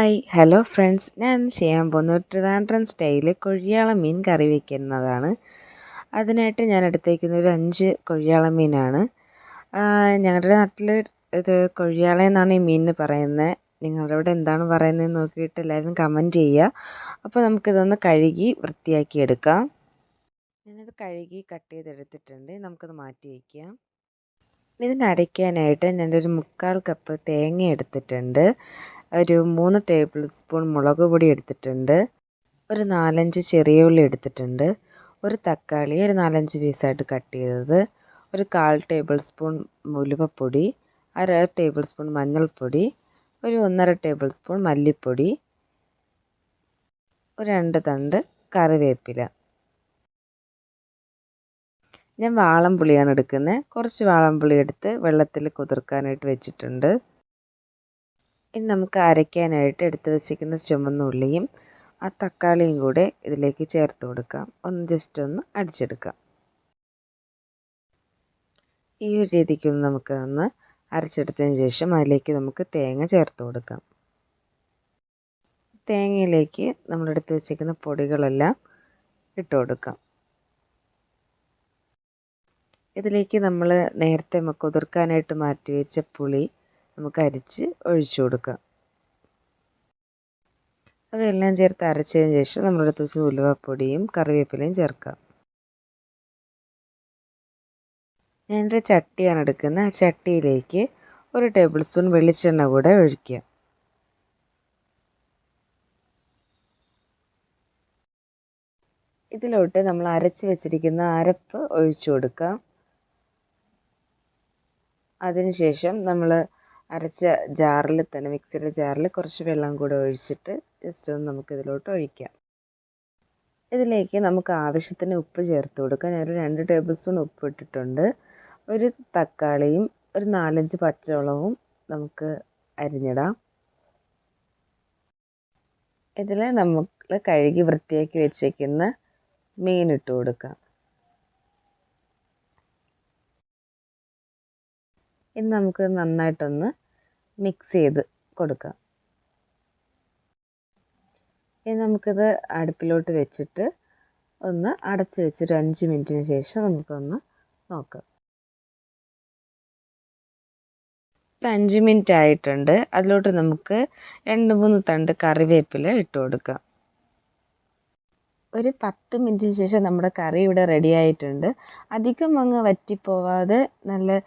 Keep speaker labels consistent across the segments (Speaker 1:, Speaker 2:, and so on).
Speaker 1: Hi hello friends, ഞാൻ ചെയ്യാൻ പോകുന്ന ഒരു ട്രിവാൻഡ്രം സ്റ്റൈല് കൊഴിയാള മീൻ കറി വയ്ക്കുന്നതാണ്. അതിനായിട്ട് ഞാൻ എടുത്തേക്കുന്ന ഒരു 5 കൊഴിയാള മീനാണ്. ഞങ്ങളുടെ നാട്ടിൽ ഇത് കൊഴിയാള എന്നാണ് ഈ മീനിന് പറയുന്നത്. നിങ്ങളുടെ അവിടെ എന്താണ് പറയുന്നതെന്ന് നോക്കിയിട്ട് എല്ലാവരും കമൻറ്റ് ചെയ്യുക. അപ്പോൾ നമുക്കിതൊന്ന് കഴുകി വൃത്തിയാക്കി എടുക്കാം. ഞാനത് കഴുകി കട്ട് ചെയ്തെടുത്തിട്ടുണ്ട്. നമുക്കത് മാറ്റി വയ്ക്കാം. ഇതിന് അരയ്ക്കാനായിട്ട് ഞാനൊരു 3/4 കപ്പ് തേങ്ങ എടുത്തിട്ടുണ്ട്. ഒരു 3 ടേബിൾ സ്പൂൺ മുളക് പൊടി എടുത്തിട്ടുണ്ട്. ഒരു 4-5 ചെറിയ ഉള്ളി എടുത്തിട്ടുണ്ട്. ഒരു തക്കാളി ഒരു 4-5 പീസായിട്ട് കട്ട് ചെയ്തത്. ഒരു 1/4 ടേബിൾ സ്പൂൺ ഉലുവപ്പൊടി, 1/2 ടേബിൾ സ്പൂൺ മഞ്ഞൾപ്പൊടി, ഒരു 1/2 ടേബിൾ സ്പൂൺ മല്ലിപ്പൊടി, ഒരു 2 തണ്ട് കറിവേപ്പില. ഞാൻ വാളംപുളിയാണ് എടുക്കുന്നത്. കുറച്ച് വാളംപുളി എടുത്ത് വെള്ളത്തിൽ കുതിർക്കാനായിട്ട് വെച്ചിട്ടുണ്ട്. ഇനി നമുക്ക് അരയ്ക്കാനായിട്ട് എടുത്ത് വെച്ചിരിക്കുന്ന ചുവന്ന ഉള്ളിയും ആ തക്കാളിയും കൂടെ ഇതിലേക്ക് ചേർത്ത് കൊടുക്കാം. ജസ്റ്റ് ഒന്ന് അടിച്ചെടുക്കാം. ഈ ഒരു രീതിക്കൊന്ന് നമുക്കൊന്ന് അരച്ചെടുത്തതിന് ശേഷം അതിലേക്ക് നമുക്ക് തേങ്ങ ചേർത്ത് കൊടുക്കാം. തേങ്ങയിലേക്ക് നമ്മളെടുത്ത് വെച്ചിരിക്കുന്ന പൊടികളെല്ലാം ഇട്ട് കൊടുക്കാം. ഇതിലേക്ക് നമ്മൾ നേരത്തെ കുതിർക്കാനായിട്ട് മാറ്റി വെച്ച പുളി നമുക്ക് അരിച്ച് ഒഴിച്ചു കൊടുക്കാം. അവയെല്ലാം ചേർത്ത് അരച്ചതിന് ശേഷം നമ്മളെടുത്ത് വെച്ച് ഉലുവപ്പൊടിയും കറിവേപ്പിലയും ചേർക്കാം. ഞാനൊരു ചട്ടിയാണ് എടുക്കുന്നത്. ആ ചട്ടിയിലേക്ക് 1 ടേബിൾ സ്പൂൺ വെളിച്ചെണ്ണ കൂടെ ഒഴിക്കുക. ഇതിലോട്ട് നമ്മൾ അരച്ച് വെച്ചിരിക്കുന്ന അരപ്പ് ഒഴിച്ചു കൊടുക്കാം. അതിനുശേഷം നമ്മൾ അരച്ച ജാറിൽ തന്നെ മിക്സിയുടെ ജാറിൽ കുറച്ച് വെള്ളം കൂടെ ഒഴിച്ചിട്ട് ജസ്റ്റ് ഒന്ന് നമുക്കിതിലോട്ട് ഒഴിക്കാം. ഇതിലേക്ക് നമുക്ക് ആവശ്യത്തിന് ഉപ്പ് ചേർത്ത് കൊടുക്കാം. ഞാനൊരു 2 ടേബിൾ സ്പൂൺ ഉപ്പ് ഇട്ടിട്ടുണ്ട്. ഒരു തക്കാളിയും ഒരു 4-5 പച്ചമുളകും നമുക്ക് അരിഞ്ഞിടാം. ഇതിൽ നമ്മൾ കഴുകി വൃത്തിയാക്കി വെച്ചേക്കുന്ന മീൻ ഇട്ട് കൊടുക്കാം. ഇനി നമുക്ക് നന്നായിട്ടൊന്ന് മിക്സ് ചെയ്ത് കൊടുക്കാം. ഇനി നമുക്കിത് അടുപ്പിലോട്ട് വെച്ചിട്ട് ഒന്ന് അടച്ച് വെച്ചൊരു 5 മിനിറ്റിന് ശേഷം നമുക്കൊന്ന് നോക്കാം. 5 മിനിറ്റ് ആയിട്ടുണ്ട്. അതിലോട്ട് നമുക്ക് 2-3 തണ്ട് കറിവേപ്പില ഇട്ട് കൊടുക്കാം. ഒരു 10 മിനിറ്റിന് ശേഷം നമ്മുടെ കറി ഇവിടെ റെഡി ആയിട്ടുണ്ട്. അധികം അങ്ങ് വറ്റിപ്പോവാതെ നല്ല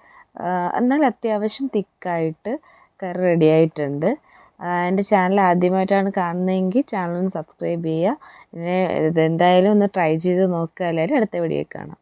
Speaker 1: എന്നാൽ അത്യാവശ്യം തിക്കായിട്ട് കറി റെഡി ആയിട്ടുണ്ട്. എൻ്റെ ചാനൽ ആദ്യമായിട്ടാണ് കാണുന്നതെങ്കിൽ ചാനൽ ഒന്ന് സബ്സ്ക്രൈബ് ചെയ്യുക. ഇതെന്തായാലും ഒന്ന് ട്രൈ ചെയ്ത് നോക്കുക. എല്ലാവരും അടുത്ത വീഡിയോയിൽ കാണാം.